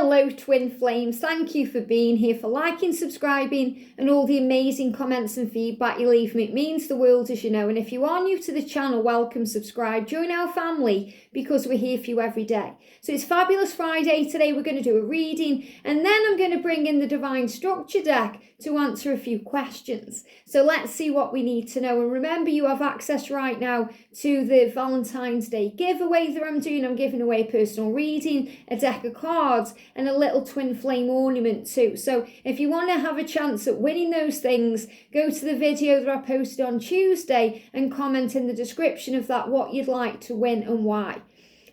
Hello twin flames, thank you for being here, for liking, subscribing and all the amazing comments and feedback you leave me. It means the world, as you know. And if you are new to the channel, welcome, subscribe, join our family because we're here for you every day. So it's Fabulous Friday. Today we're going to do a reading and then I'm going to bring in the Divine Structure deck to answer a few questions. So let's see what we need to know. And remember, you have access right now to the Valentine's Day giveaway that I'm doing. I'm giving away a personal reading, a deck of cards and a little twin flame ornament too. So if you want to have a chance at winning those things, go to the video that I posted on Tuesday and comment in the description of that what you'd like to win and why.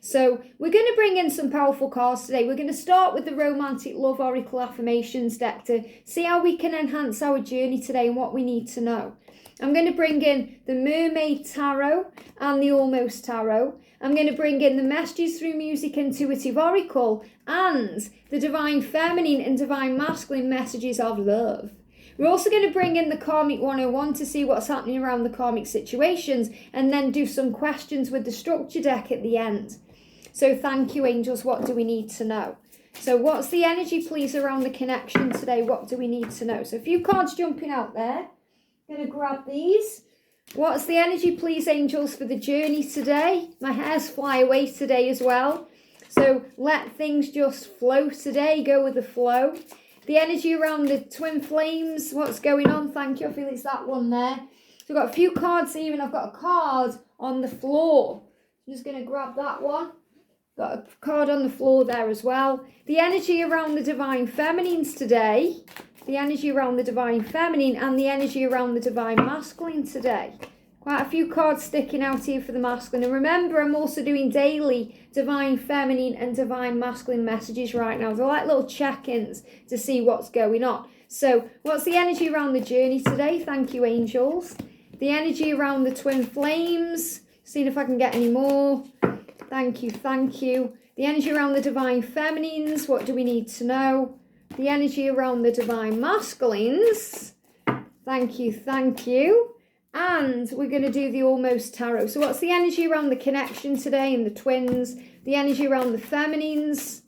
So we're going to bring in some powerful cards today. We're going to start with the Romantic Love Oracle Affirmations deck to see how we can enhance our journey today and what we need to know. I'm going to bring in the Mermaid Tarot and the Almost Tarot. I'm going to bring in the Messages Through Music Intuitive Oracle and the Divine Feminine and Divine Masculine Messages of Love. We're also going to bring in the Karmic 101 to see what's happening around the karmic situations and then do some questions with the structure deck at the end. So thank you, angels. What do we need to know? So what's the energy, please, around the connection today? What do we need to know? So a few cards jumping out there. I'm going to grab these. What's the energy, please, angels, for the journey today? My hairs fly away today as well. So let things just flow today. Go with the flow. The energy around the twin flames. What's going on? Thank you. I feel it's that one there. So I've got a few cards here and I've got a card on the floor. I'm just going to grab that one. Got a card on the floor there as well. The energy around the Divine Feminines today. The energy around the Divine Feminine and the energy around the Divine Masculine today. Quite a few cards sticking out here for the masculine. And remember, I'm also doing daily Divine Feminine and Divine Masculine messages right now. They're like little check-ins to see what's going on. So what's the energy around the journey today? Thank you, angels. The energy around the twin flames. Seeing if I can get any more. Thank you, thank you. The energy around the Divine Feminines. What do we need to know? The energy around the Divine Masculines. Thank you, thank you. And we're going to do the Almost Tarot. So what's the energy around the connection today and the twins? The energy around the feminines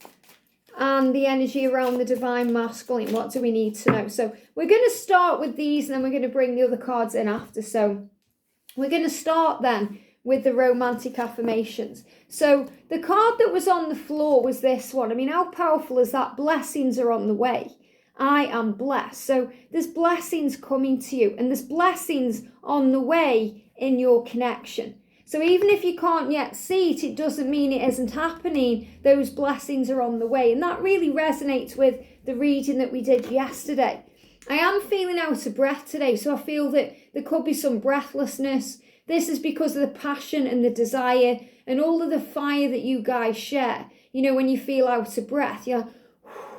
and the energy around the Divine Masculine. What do we need to know? So we're going to start with these and then we're going to bring the other cards in after. So we're going to start then with the Romantic Affirmations. So the card that was on the floor was this one. I mean, how powerful is that? Blessings are on the way. I am blessed. So there's blessings coming to you and there's blessings on the way in your connection. So even if you can't yet see it, it doesn't mean it isn't happening. Those blessings are on the way. And that really resonates with the reading that we did yesterday. I am feeling out of breath today. So I feel that there could be some breathlessness. This is because of the passion and the desire and all of the fire that you guys share. You know, when you feel out of breath, you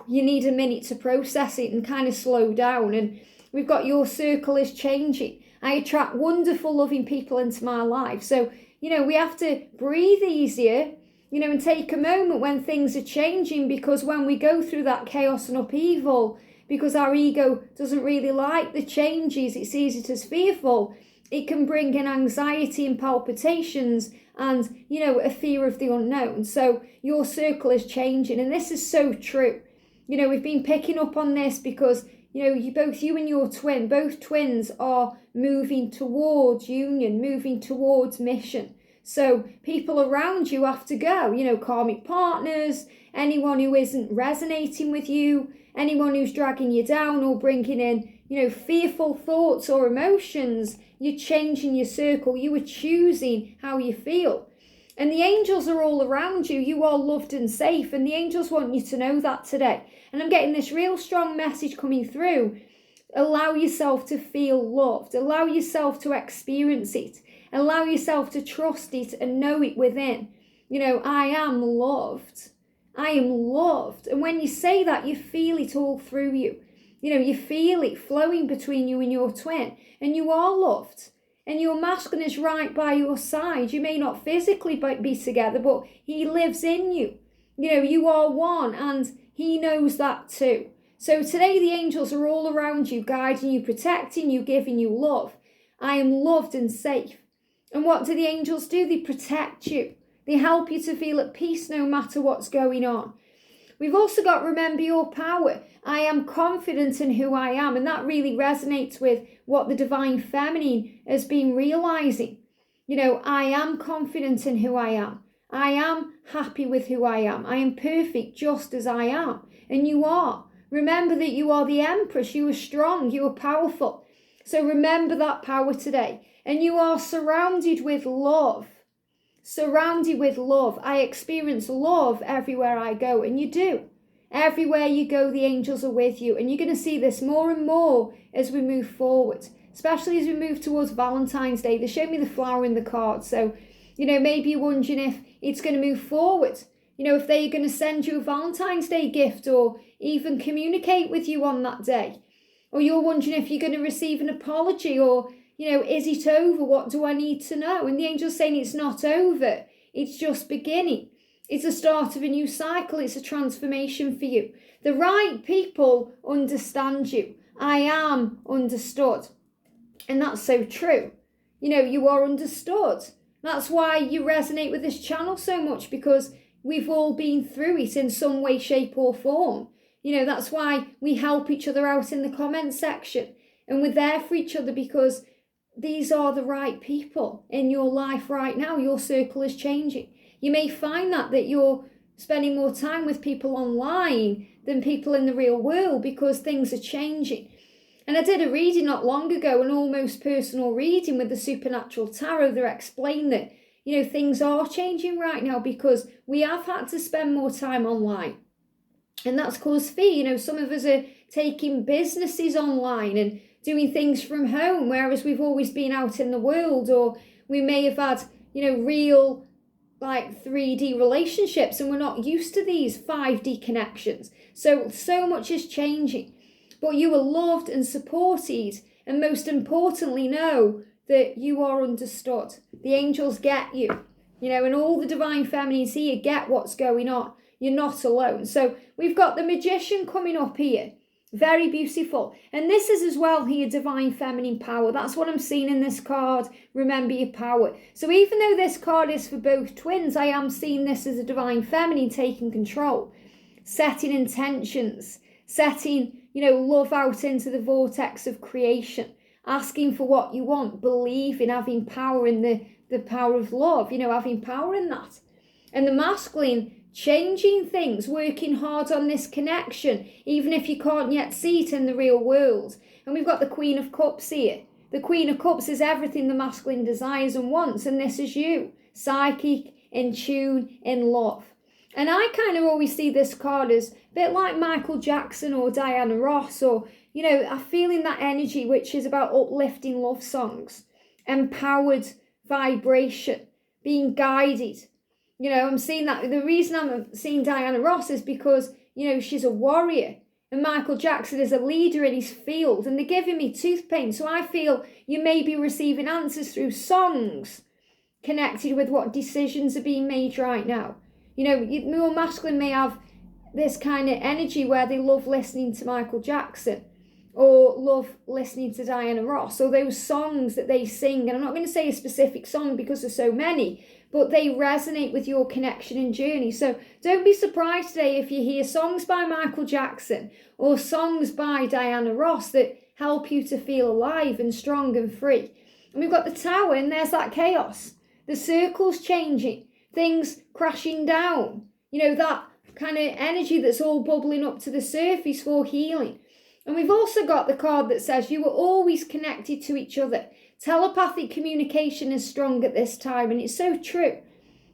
need a minute to process it and kind of slow down. And we've got your circle is changing. I attract wonderful, loving people into my life. So, you know, we have to breathe easier, you know, and take a moment when things are changing, because when we go through that chaos and upheaval, because our ego doesn't really like the changes, it sees it as fearful, it can bring in anxiety and palpitations and, you know, a fear of the unknown. So your circle is changing. And this is so true. You know, we've been picking up on this because, you know, you and your twin, both twins are moving towards union, moving towards mission. So people around you have to go, you know, karmic partners, anyone who isn't resonating with you, anyone who's dragging you down or bringing in, you know, fearful thoughts or emotions. You're changing your circle. You are choosing how you feel. And the angels are all around you. You are loved and safe. And the angels want you to know that today. And I'm getting this real strong message coming through. Allow yourself to feel loved. Allow yourself to experience it. Allow yourself to trust it and know it within. You know, I am loved. I am loved. And when you say that, you feel it all through you. You know, you feel it flowing between you and your twin. And you are loved. And your masculine is right by your side. You may not physically be together, but he lives in you. You know, you are one and he knows that too. So today the angels are all around you, guiding you, protecting you, giving you love. I am loved and safe. And what do the angels do? They protect you. They help you to feel at peace no matter what's going on. We've also got remember your power. I am confident in who I am. And that really resonates with what the Divine Feminine has been realizing. You know, I am confident in who I am. I am happy with who I am. I am perfect just as I am. And you are. Remember that you are the Empress. You are strong. You are powerful. So remember that power today. And you are surrounded with love. Surrounded with love. I experience love everywhere I go, and you do. Everywhere you go, the angels are with you, and you're going to see this more and more as we move forward, especially as we move towards Valentine's Day. They showed me the flower in the card, so, you know, maybe you're wondering if it's going to move forward. You know, if they're going to send you a Valentine's Day gift or even communicate with you on that day. Or you're wondering if you're going to receive an apology or, you know, is it over? What do I need to know? And the angel's saying it's not over. It's just beginning. It's the start of a new cycle. It's a transformation for you. The right people understand you. I am understood. And that's so true. You know, you are understood. That's why you resonate with this channel so much, because we've all been through it in some way, shape or form. You know, that's why we help each other out in the comment section. And we're there for each other because these are the right people in your life right now. Your circle is changing. You may find that you're spending more time with people online than people in the real world because things are changing. And I did a reading not long ago, an almost personal reading with the Supernatural Tarot. They explained that, you know, things are changing right now because we have had to spend more time online. And that's caused fear. You know, some of us are taking businesses online and doing things from home, whereas we've always been out in the world, or we may have had, you know, real like 3D relationships, and we're not used to these 5D connections. So much is changing. But you are loved and supported, and most importantly, know that you are understood. The angels get you, you know, and all the Divine Feminines here get what's going on. You're not alone. So we've got the Magician coming up here. Very beautiful. And this is as well here, Divine Feminine power. That's what I'm seeing in this card. Remember your power. So even though this card is for both twins, I am seeing this as a Divine Feminine taking control, setting intentions, setting, you know, love out into the vortex of creation, asking for what you want, believing, having power in the power of love, you know, having power in that. And the masculine, changing things, working hard on this connection, even if you can't yet see it in the real world. And we've got the Queen of Cups here. The Queen of Cups is everything the masculine desires and wants, and this is you, psychic, in tune, in love. And I kind of always see this card as a bit like Michael Jackson or Diana Ross, or, you know, I'm feeling that energy, which is about uplifting love songs, empowered vibration, being guided. You know, I'm seeing that. The reason I'm seeing Diana Ross is because, you know, she's a warrior. And Michael Jackson is a leader in his field. And they're giving me tooth pain. So I feel you may be receiving answers through songs connected with what decisions are being made right now. You know, your masculine may have this kind of energy where they love listening to Michael Jackson or love listening to Diana Ross, or those songs that they sing. And I'm not going to say a specific song because there's so many, but they resonate with your connection and journey. So don't be surprised today if you hear songs by Michael Jackson or songs by Diana Ross that help you to feel alive and strong and free. And we've got the Tower, and there's that chaos. The circle's changing, things crashing down. You know, that kind of energy that's all bubbling up to the surface for healing. And we've also got the card that says you are always connected to each other. Telepathic communication is strong at this time, and it's so true.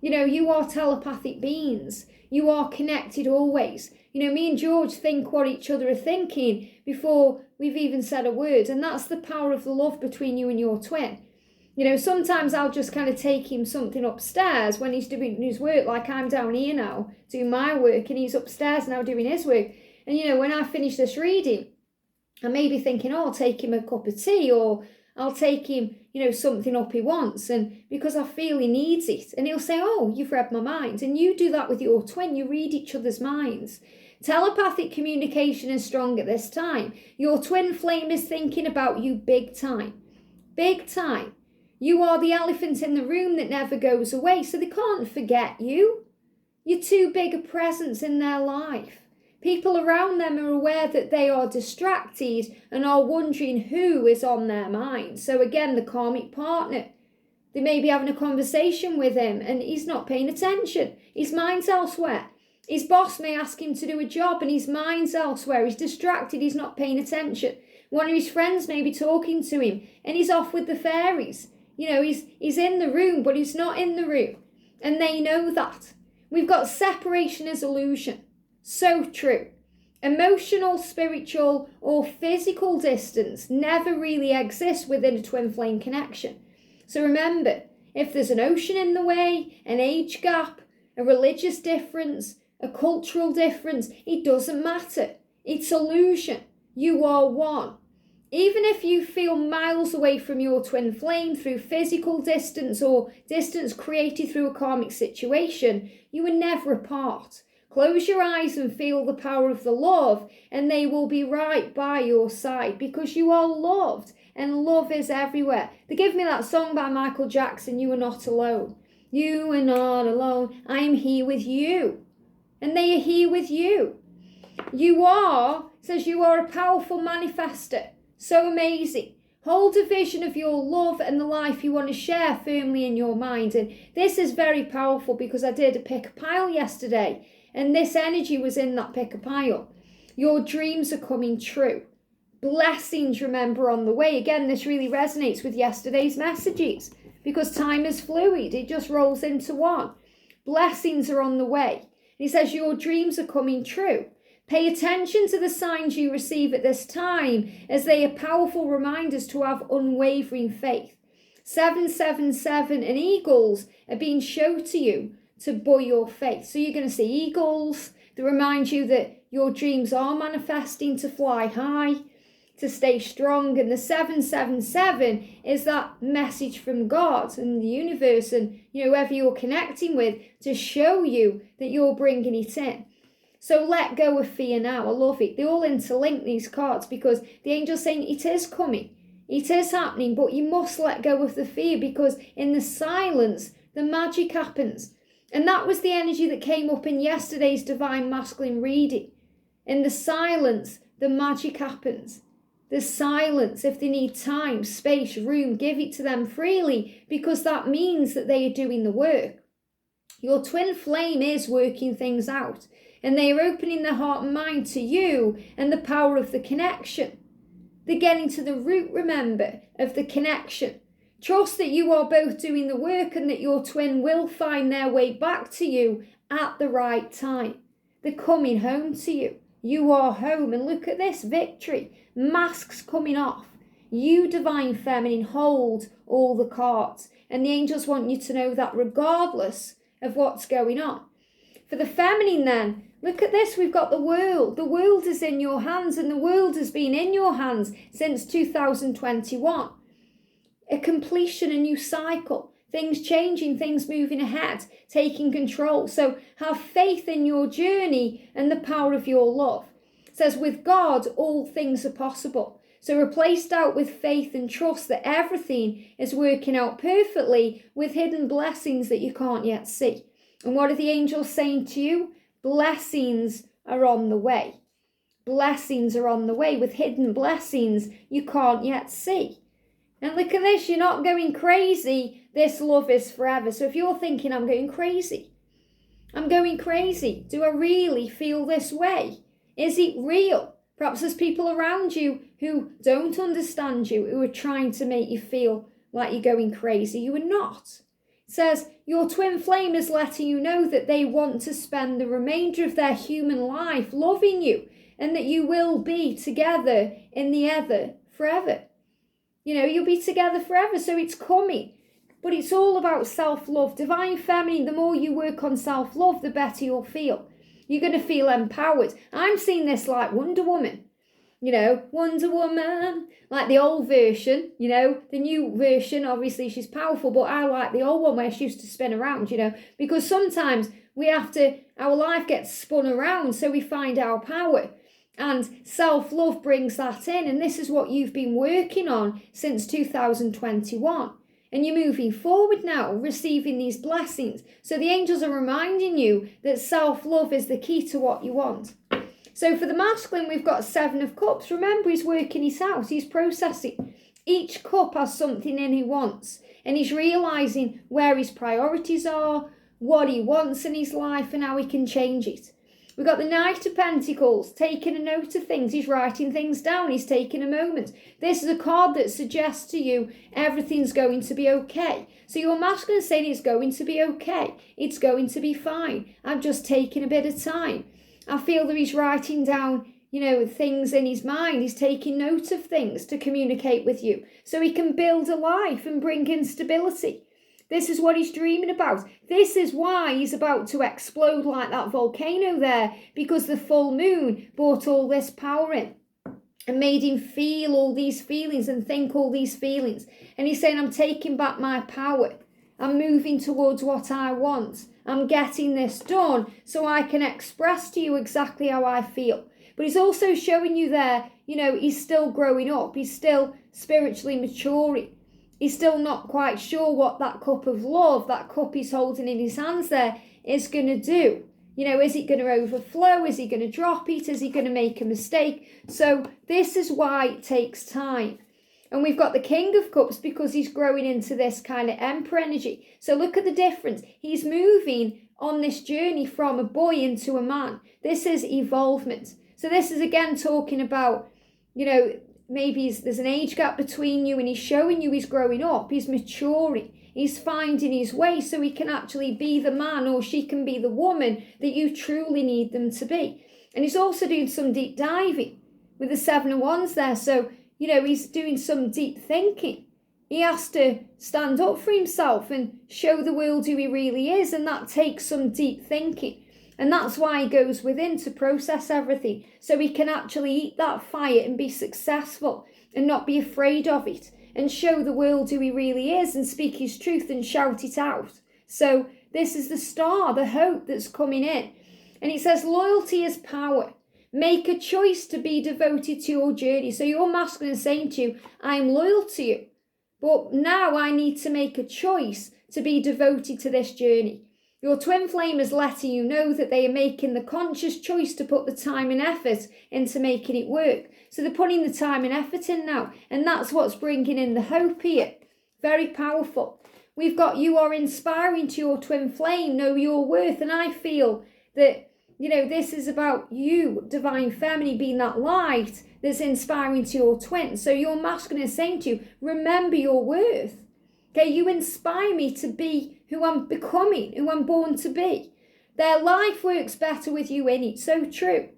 You know, you are telepathic beings. You are connected always. You know, me and George think what each other are thinking before we've even said a word, and that's the power of the love between you and your twin. You know, sometimes I'll just kind of take him something upstairs when he's doing his work, like I'm down here now doing my work, and he's upstairs now doing his work. And, you know, when I finish this reading, I may be thinking, oh, I'll take him a cup of tea, or I'll take him, you know, something up he wants, and because I feel he needs it. And he'll say, oh, you've read my mind. And you do that with your twin. You read each other's minds. Telepathic communication is strong at this time. Your twin flame is thinking about you big time. Big time. You are the elephant in the room that never goes away, so they can't forget you. You're too big a presence in their life. People around them are aware that they are distracted and are wondering who is on their mind. So again, the karmic partner. They may be having a conversation with him and he's not paying attention. His mind's elsewhere. His boss may ask him to do a job and his mind's elsewhere. He's distracted, he's not paying attention. One of his friends may be talking to him and he's off with the fairies. He's in the room, but he's not in the room. And they know that. We've got separation as illusion. So true. Emotional, spiritual, or physical distance never really exists within a twin flame connection. So remember, if there's an ocean in the way, an age gap, a religious difference, a cultural difference, it doesn't matter. It's illusion. You are one. Even if you feel miles away from your twin flame through physical distance or distance created through a karmic situation, you are never apart. Close your eyes and feel the power of the love, and they will be right by your side because you are loved, and love is everywhere. They give me that song by Michael Jackson, You Are Not Alone. You are not alone. I am here with you, and they are here with you. Says you are a powerful manifester. So amazing. Hold a vision of your love and the life you want to share firmly in your mind. And this is very powerful because I did a pick a pile yesterday. And this energy was in that pick a pile. Your dreams are coming true. Blessings, remember, on the way. Again, this really resonates with yesterday's messages because time is fluid. It just rolls into one. Blessings are on the way. And he says your dreams are coming true. Pay attention to the signs you receive at this time as they are powerful reminders to have unwavering faith. 777 and eagles are being shown to you to buoy your faith. So you're going to see eagles that remind you that your dreams are manifesting to fly high, to stay strong. And the 777 is that message from God and the universe and whoever you're connecting with to show you that you're bringing it in. So let go of fear now. I love it. They all interlink, these cards, because the angel's saying it is coming. It is happening, but you must let go of the fear because in the silence, the magic happens. And that was the energy that came up in yesterday's Divine Masculine reading. In the silence, the magic happens. The silence, if they need time, space, room, give it to them freely because that means that they are doing the work. Your twin flame is working things out. And they are opening their heart and mind to you and the power of the connection. They're getting to the root, remember, of the connection. Trust that you are both doing the work and that your twin will find their way back to you at the right time. They're coming home to you. You are home. And look at this victory. Masks coming off. You, Divine Feminine, hold all the cards. And the angels want you to know that regardless of what's going on. For the feminine then, look at this, we've got the world. The world is in your hands and the world has been in your hands since 2021. A completion, a new cycle, things changing, things moving ahead, taking control. So have faith in your journey and the power of your love. It says with God, all things are possible. So replace doubt with faith and trust that everything is working out perfectly with hidden blessings that you can't yet see. And what are the angels saying to you? Blessings are on the way. Blessings are on the way with hidden blessings you can't yet see. And look at this, you're not going crazy. This love is forever. So if you're thinking, I'm going crazy. Do I really feel this way? Is it real? Perhaps there's people around you who don't understand you, who are trying to make you feel like you're going crazy. You are not. It says, your twin flame is letting you know that they want to spend the remainder of their human life loving you and that you will be together in the ether forever. You'll be together forever, so it's coming. But it's all about self-love. Divine Feminine, the more you work on self-love, the better you'll feel. You're going to feel empowered. I'm seeing this like Wonder Woman. Wonder Woman, like the old version, the new version, obviously she's powerful, but I like the old one where she used to spin around, because sometimes our life gets spun around so we find our power. And self-love brings that in, and this is what you've been working on since 2021. And you're moving forward now, receiving these blessings. So the angels are reminding you that self-love is the key to what you want. So for the masculine, we've got 7 of Cups. Remember, he's working his house. He's processing. Each cup has something in he wants. And he's realising where his priorities are, what he wants in his life, and how he can change it. We've got the Knight of Pentacles, taking a note of things. He's writing things down. He's taking a moment. This is a card that suggests to you everything's going to be okay. So your masculine is saying it's going to be okay. It's going to be fine. I'm just taking a bit of time. I feel that he's writing down, things in his mind. He's taking note of things to communicate with you so he can build a life and bring in stability. This is what he's dreaming about. This is why he's about to explode like that volcano there, because the full moon brought all this power in and made him feel all these feelings and think all these feelings. And he's saying, I'm taking back my power. I'm moving towards what I want. I'm getting this done so I can express to you exactly how I feel. But he's also showing you there, he's still growing up. He's still spiritually maturing. He's still not quite sure what that cup of love, that cup he's holding in his hands there, is going to do. Is it going to overflow? Is he going to drop it? Is he going to make a mistake? So this is why it takes time. And we've got the King of Cups because he's growing into this kind of Emperor energy. So look at the difference. He's moving on this journey from a boy into a man. This is evolvement. So this is again talking about, maybe there's an age gap between you and he's showing you he's growing up, he's maturing, he's finding his way so he can actually be the man or she can be the woman that you truly need them to be. And he's also doing some deep diving with the 7 of Wands there. So, he's doing some deep thinking. He has to stand up for himself and show the world who he really is. And that takes some deep thinking. And that's why he goes within to process everything, so he can actually eat that fire and be successful and not be afraid of it and show the world who he really is and speak his truth and shout it out. So this is the star, the hope that's coming in. And it says loyalty is power. Make a choice to be devoted to your journey. So your masculine is saying to you, I'm loyal to you, but now I need to make a choice to be devoted to this journey. Your twin flame is letting you know that they are making the conscious choice to put the time and effort into making it work. So they're putting the time and effort in now. And that's what's bringing in the hope here. Very powerful. We've got you are inspiring to your twin flame, know your worth. And I feel that, this is about you, divine feminine, being that light that's inspiring to your twin. So your masculine is saying to you, remember your worth. Okay, you inspire me to be who I'm becoming, who I'm born to be. Their life works better with you in it. So true.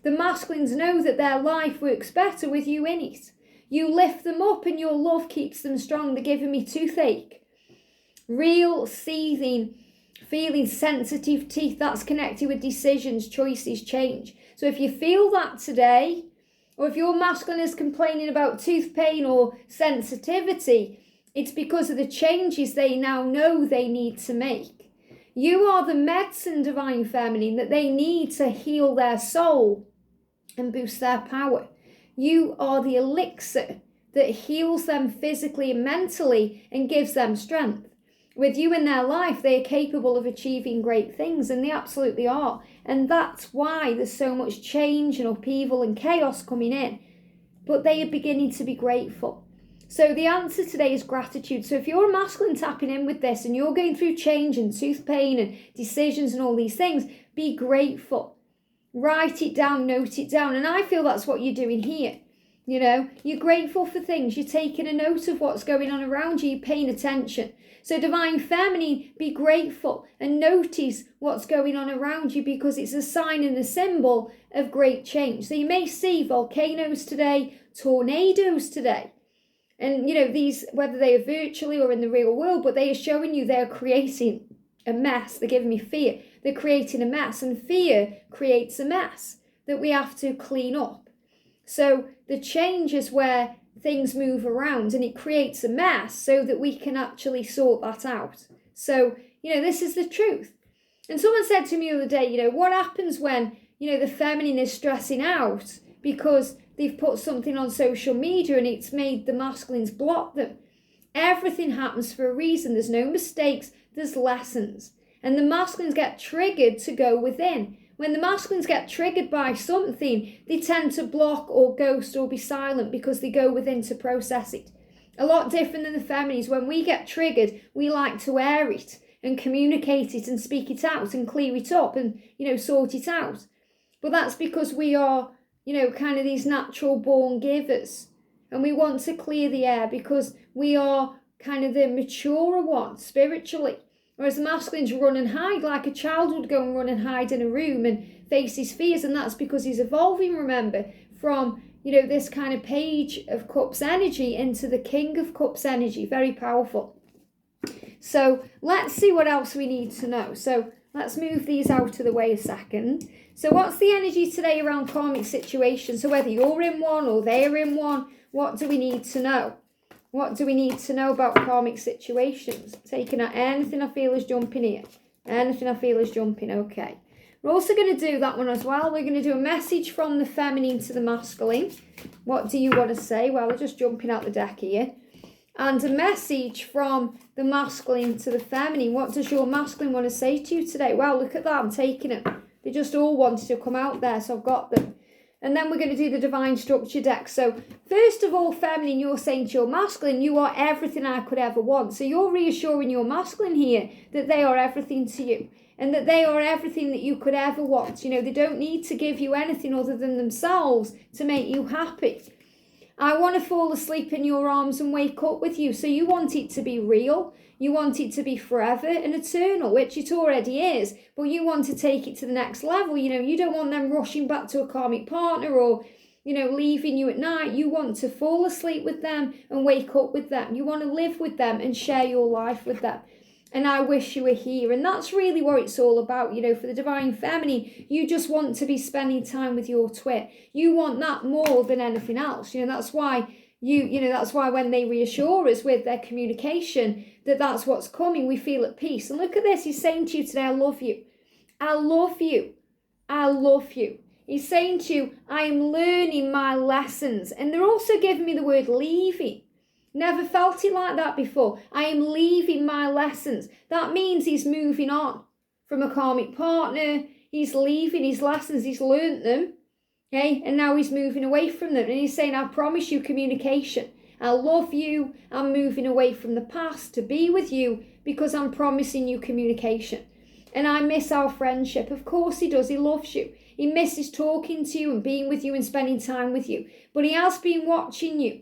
The masculines know that their life works better with you in it. You lift them up and your love keeps them strong. They're giving me toothache. Real, seething, feeling sensitive teeth. That's connected with decisions, choices, change. So if you feel that today, or if your masculine is complaining about tooth pain or sensitivity, it's because of the changes they now know they need to make. You are the medicine, divine feminine, that they need to heal their soul and boost their power. You are the elixir that heals them physically and mentally and gives them strength. With you in their life, they are capable of achieving great things, and they absolutely are. And that's why there's so much change and upheaval and chaos coming in. But they are beginning to be grateful. So the answer today is gratitude. So if you're a masculine tapping in with this and you're going through change and tooth pain and decisions and all these things, be grateful. Write it down, note it down. And I feel that's what you're doing here. You're grateful for things. You're taking a note of what's going on around you. You're paying attention. So divine feminine, be grateful and notice what's going on around you, because it's a sign and a symbol of great change. So you may see volcanoes today, tornadoes today. And, these, whether they are virtually or in the real world, but they are showing you they're creating a mess. They're giving me fear. They're creating a mess, and fear creates a mess that we have to clean up. So the change is where things move around and it creates a mess so that we can actually sort that out. So, this is the truth. And someone said to me the other day, what happens when, the feminine is stressing out because they've put something on social media and it's made the masculines block them? Everything happens for a reason. There's no mistakes, there's lessons. And the masculines get triggered to go within. When the masculines get triggered by something, they tend to block or ghost or be silent because they go within to process it. A lot different than the feminines. When we get triggered, we like to air it and communicate it and speak it out and clear it up and, sort it out. But that's because we are, kind of these natural born givers. And we want to clear the air because we are kind of the maturer one spiritually. Whereas the masculines run and hide, like a child would go and run and hide in a room and face his fears. And that's because he's evolving, remember, from, this kind of Page of Cups energy into the King of Cups energy. Very powerful. So let's see what else we need to know. So let's move these out of the way a second. So what's the energy today around karmic situations? So whether you're in one or they're in one, what do we need to know? What do we need to know about karmic situations? Taking out anything I feel is jumping here. Anything I feel is jumping, okay. We're also going to do that one as well. We're going to do a message from the feminine to the masculine. What do you want to say? Well, we're just jumping out the deck here. And a message from the masculine to the feminine. What does your masculine want to say to you today? Well, look at that. I'm taking it. They just all wanted to come out there, so I've got them. And then we're going to do the divine structure deck. So first of all, feminine, you're saying to your masculine, you are everything I could ever want. So you're reassuring your masculine here that they are everything to you and that they are everything that you could ever want. They don't need to give you anything other than themselves to make you happy. I want to fall asleep in your arms and wake up with you. So you want it to be real. You want it to be forever and eternal, which it already is. But you want to take it to the next level. You don't want them rushing back to a karmic partner or, leaving you at night. You want to fall asleep with them and wake up with them. You want to live with them and share your life with them. And I wish you were here. And that's really what it's all about. For the divine feminine, you just want to be spending time with your twin. You want that more than anything else. That's why that's why when they reassure us with their communication, that's what's coming, we feel at peace. And look at this. He's saying to you today, I love you. I love you. I love you. He's saying to you, I am learning my lessons. And they're also giving me the word leaving. Never felt it like that before. I am leaving my lessons. That means he's moving on from a karmic partner. He's leaving his lessons. He's learnt them. Okay? And now he's moving away from them. And he's saying, I promise you communication. I love you. I'm moving away from the past to be with you because I'm promising you communication. And I miss our friendship. Of course he does. He loves you. He misses talking to you and being with you and spending time with you. But he has been watching you.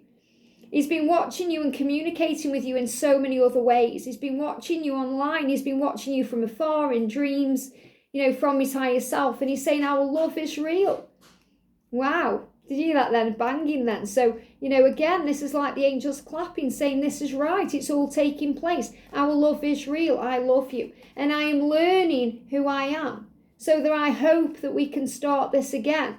He's been watching you and communicating with you in so many other ways. He's been watching you online. He's been watching you from afar in dreams, from his higher self. And he's saying, our love is real. Wow. Did you hear that then? Banging then. So, again, this is like the angels clapping, saying this is right. It's all taking place. Our love is real. I love you. And I am learning who I am. So that I hope that we can start this again.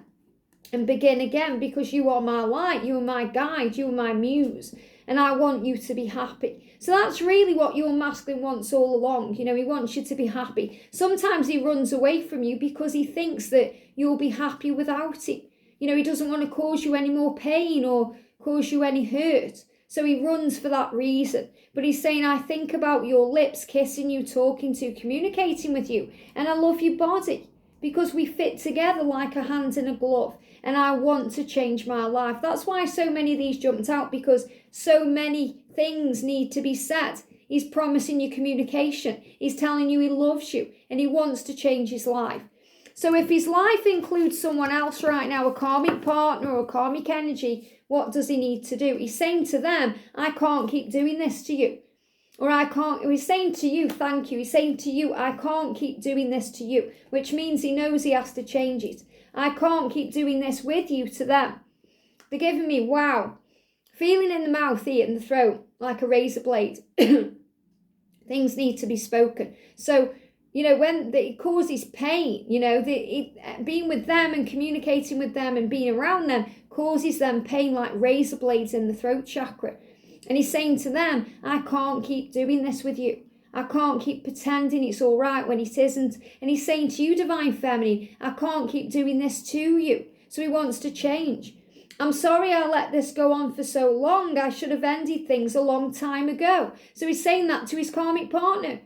And begin again, because you are my light, you are my guide, you are my muse, and I want you to be happy. So that's really what your masculine wants all along. He wants you to be happy. Sometimes he runs away from you because he thinks that you'll be happy without it. He doesn't want to cause you any more pain or cause you any hurt. So he runs for that reason. But he's saying, I think about your lips, kissing you, talking to, communicating with you, and I love your body because we fit together like a hand in a glove. And I want to change my life. That's why so many of these jumped out, because so many things need to be said. He's promising you communication. He's telling you he loves you and he wants to change his life. So if his life includes someone else right now, a karmic partner or a karmic energy, what does he need to do? He's saying to them, I can't keep doing this to you. Or he's saying to you, thank you. He's saying to you, I can't keep doing this to you, which means he knows he has to change it. I can't keep doing this with you to them. They're giving me, wow, feeling in the mouth here, in the throat, like a razor blade. Things need to be spoken. So, when it causes pain, being with them and communicating with them and being around them causes them pain like razor blades in the throat chakra. And he's saying to them, I can't keep doing this with you. I can't keep pretending it's all right when it isn't. And he's saying to you, divine feminine, I can't keep doing this to you. So he wants to change. I'm sorry I let this go on for so long. I should have ended things a long time ago. So he's saying that to his karmic partner.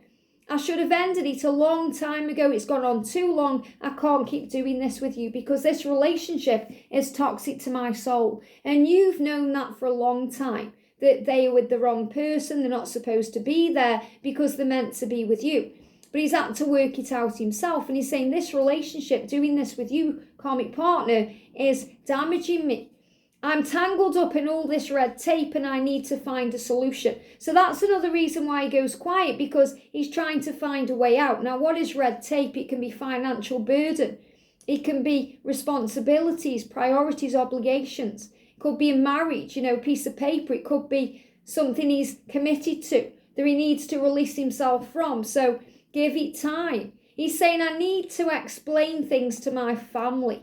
I should have ended it a long time ago. It's gone on too long. I can't keep doing this with you because this relationship is toxic to my soul. And you've known that for a long time, that they are with the wrong person. They're not supposed to be there because they're meant to be with you. But he's had to work it out himself. And he's saying this relationship, doing this with you, karmic partner, is damaging me. I'm tangled up in all this red tape and I need to find a solution. So that's another reason why he goes quiet, because he's trying to find a way out. Now, what is red tape? It can be financial burden. It can be responsibilities, priorities, obligations. It could be a marriage, a piece of paper. It could be something he's committed to that he needs to release himself from. So give it time. He's saying, I need to explain things to my family.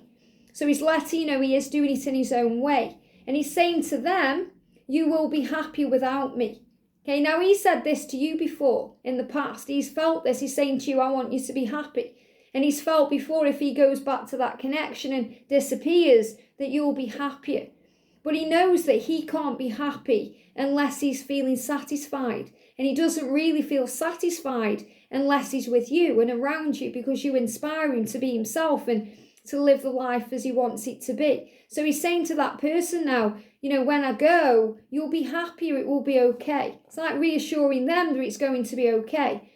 So he's letting you know he is doing it in his own way. And he's saying to them, you will be happy without me. Okay, now he said this to you before in the past. He's felt this. He's saying to you, I want you to be happy. And he's felt before, if he goes back to that connection and disappears, that you'll be happier. But he knows that he can't be happy unless he's feeling satisfied. And he doesn't really feel satisfied unless he's with you and around you, because you inspire him to be himself and to live the life as he wants it to be. So he's saying to that person now, when I go, you'll be happier, it will be okay. It's like reassuring them that it's going to be okay.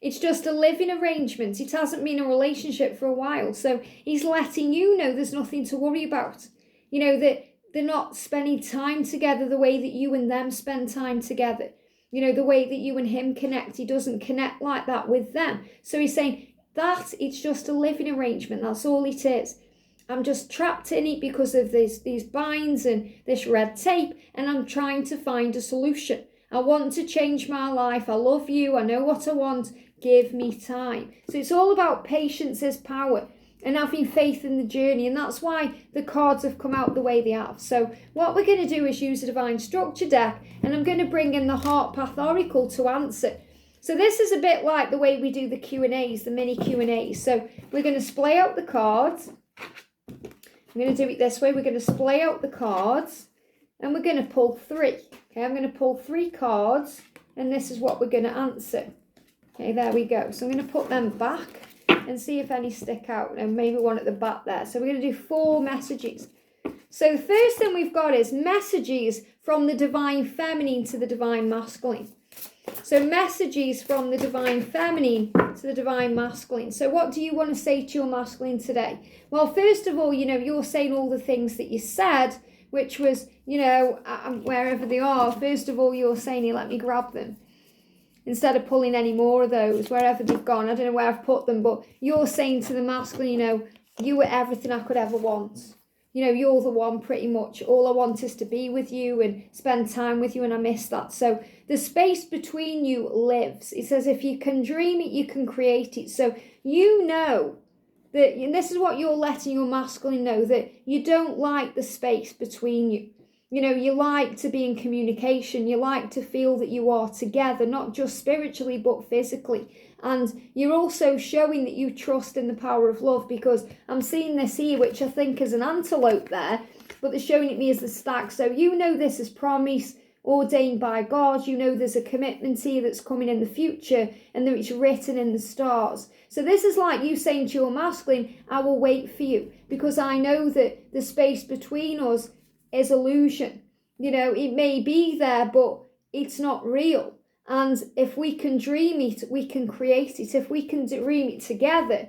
It's just a living arrangement. It hasn't been a relationship for a while. So he's letting you know there's nothing to worry about. That they're not spending time together the way that you and them spend time together. The way that you and him connect, he doesn't connect like that with them. So he's saying, that it's just a living arrangement. That's all it is. I'm just trapped in it because of these binds and this red tape, and I'm trying to find a solution. I want to change my life. I love you. I know what I want. Give me time. So it's all about patience is power and having faith in the journey. And that's why the cards have come out the way they have. So what we're going to do is use a divine structure deck, and I'm going to bring in the Heart Path Oracle to answer. So this is a bit like the way we do the Q&As, the mini Q&As. So we're going to splay out the cards. I'm going to do it this way. We're going to splay out the cards and we're going to pull 3. Okay, I'm going to pull 3 cards and this is what we're going to answer. Okay, there we go. So I'm going to put them back and see if any stick out, and maybe one at the back there. So we're going to do 4 messages. So the first thing we've got is messages from the divine feminine to the divine masculine. So messages from the divine feminine to the divine masculine. So what do you want to say to your masculine today? Well, first of all, you're saying all the things that you said, which was, wherever they are. First of all, you're saying, let me grab them. Instead of pulling any more of those, wherever they've gone. I don't know where I've put them, but you're saying to the masculine, you were everything I could ever want. You're the one pretty much. All I want is to be with you and spend time with you, and I miss that. So the space between you lives. It says if you can dream it, you can create it. So that, and this is what you're letting your masculine know, that you don't like the space between you. You like to be in communication. You like to feel that you are together, not just spiritually, but physically. And you're also showing that you trust in the power of love, because I'm seeing this here, which I think is an antelope there, but they're showing it me as the stack. So this is promise ordained by God. There's a commitment here that's coming in the future, and that it's written in the stars. So this is like you saying to your masculine, I will wait for you, because I know that the space between us is illusion. It may be there, but it's not real. And if we can dream it, we can create it. If we can dream it together,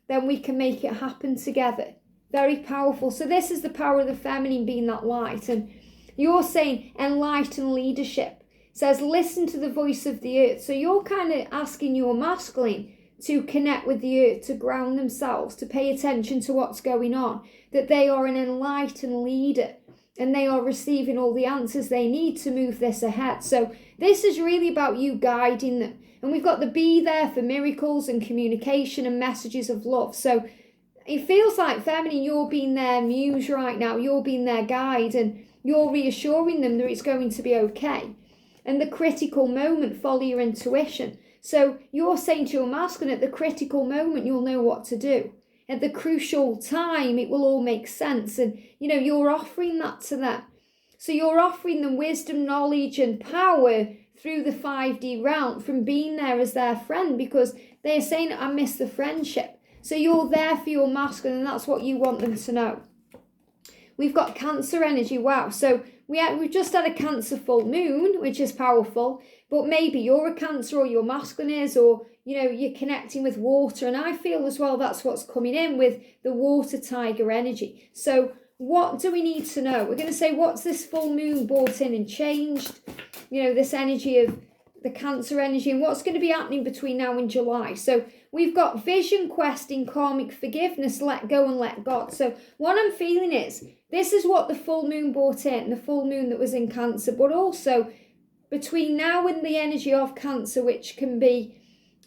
then we can make it happen together. Very powerful. So this is the power of the feminine, being that light. And you're saying enlightened leadership. It says listen to the voice of the earth. So you're kind of asking your masculine to connect with the earth, to ground themselves, to pay attention to what's going on, that they are an enlightened leader. And they are receiving all the answers they need to move this ahead. So this is really about you guiding them. And we've got the be there for miracles and communication and messages of love. So it feels like feminine, you're being their muse right now. You're being their guide, and you're reassuring them that it's going to be okay. And the critical moment, follow your intuition. So you're saying to your masculine, at the critical moment, you'll know what to do. at the crucial time, it will all make sense. And, you're offering that to them. So you're offering them wisdom, knowledge, and power through the 5D realm from being there as their friend, because they're saying, I miss the friendship. So you're there for your masculine, and that's what you want them to know. We've got Cancer energy. Wow. So we've just had a Cancer full moon, which is powerful, but maybe you're a Cancer or your masculine is, or, you're connecting with water. And I feel as well that's what's coming in with the water tiger energy. So what do we need to know? We're going to say, what's this full moon brought in and changed? This energy of the Cancer energy, and what's going to be happening between now and July. So we've got vision questing, karmic forgiveness, let go and let God. So what I'm feeling is, this is what the full moon brought in, the full moon that was in Cancer, but also between now and the energy of Cancer, which can be,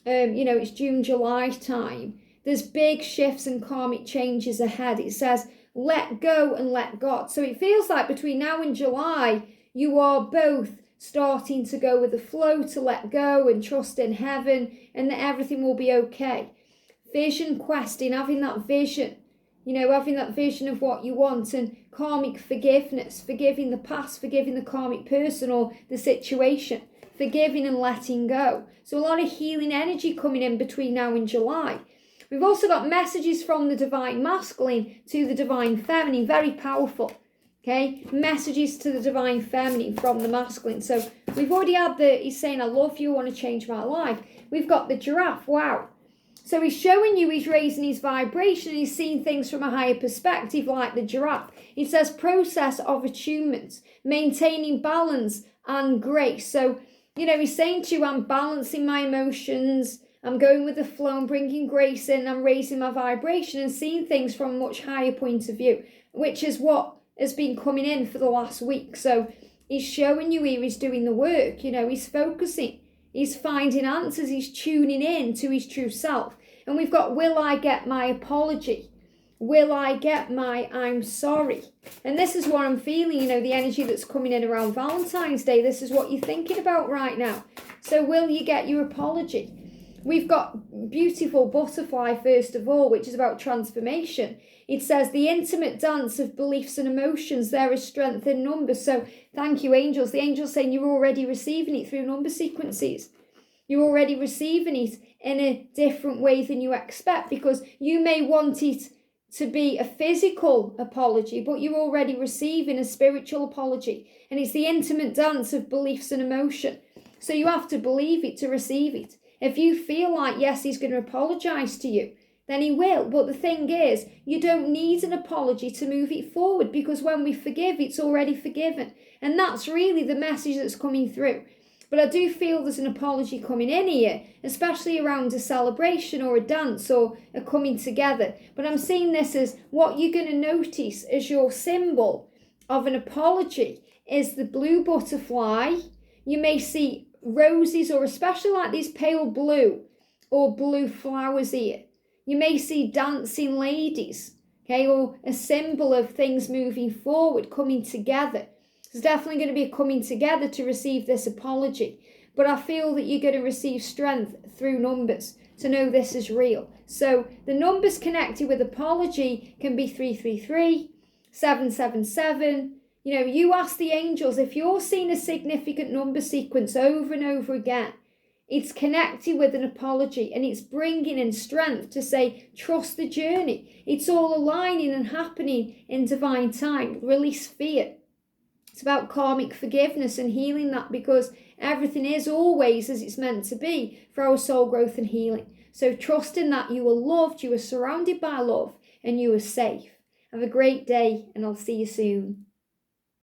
it's June, July time, there's big shifts and karmic changes ahead. It says, let go and let God. So it feels like between now and July, you are both starting to go with the flow, to let go and trust in heaven, and that everything will be okay. Vision questing, having that vision, having that vision of what you want, and karmic forgiveness, forgiving the past, forgiving the karmic person or the situation, forgiving and letting go. So a lot of healing energy coming in between now and July. We've also got messages from the divine masculine to the divine feminine, very powerful. Okay, messages to the divine feminine from the masculine. So we've already had he's saying, I love you, want to change my life. We've got the giraffe, wow. So he's showing you he's raising his vibration, he's seeing things from a higher perspective like the giraffe. He says process of attunement, maintaining balance and grace. So, he's saying to you, I'm balancing my emotions, I'm going with the flow, I'm bringing grace in, I'm raising my vibration and seeing things from a much higher point of view, which is what has been coming in for the last week. So he's showing you here he's doing the work, he's focusing, he's finding answers, he's tuning in to his true self. And we've got, will I get my apology? Will I get my I'm sorry? And this is what I'm feeling, the energy that's coming in around Valentine's Day. This is what you're thinking about right now. So will you get your apology? We've got beautiful butterfly, first of all, which is about transformation. It says, the intimate dance of beliefs and emotions, there is strength in numbers. So thank you, angels. The angels saying you're already receiving it through number sequences. You're already receiving it in a different way than you expect, because you may want it to be a physical apology, but you're already receiving a spiritual apology. And it's the intimate dance of beliefs and emotion. So you have to believe it to receive it. If you feel like, yes, he's going to apologize to you, then he will. But the thing is, you don't need an apology to move it forward, because when we forgive, it's already forgiven. And that's really the message that's coming through. But I do feel there's an apology coming in here, especially around a celebration or a dance or a coming together. But I'm seeing this as what you're going to notice as your symbol of an apology is the blue butterfly. You may see roses, or especially like these pale blue or blue flowers here. You may see dancing ladies, okay, or a symbol of things moving forward, coming together. There's definitely going to be a coming together to receive this apology. But I feel that you're going to receive strength through numbers to know this is real. So the numbers connected with apology can be 333, 777. You ask the angels, if you're seeing a significant number sequence over and over again, it's connected with an apology, and it's bringing in strength to say, trust the journey. It's all aligning and happening in divine time. Release fear. It's about karmic forgiveness and healing that, because everything is always as it's meant to be for our soul growth and healing. So trusting that you are loved, you are surrounded by love, and you are safe. Have a great day, and I'll see you soon.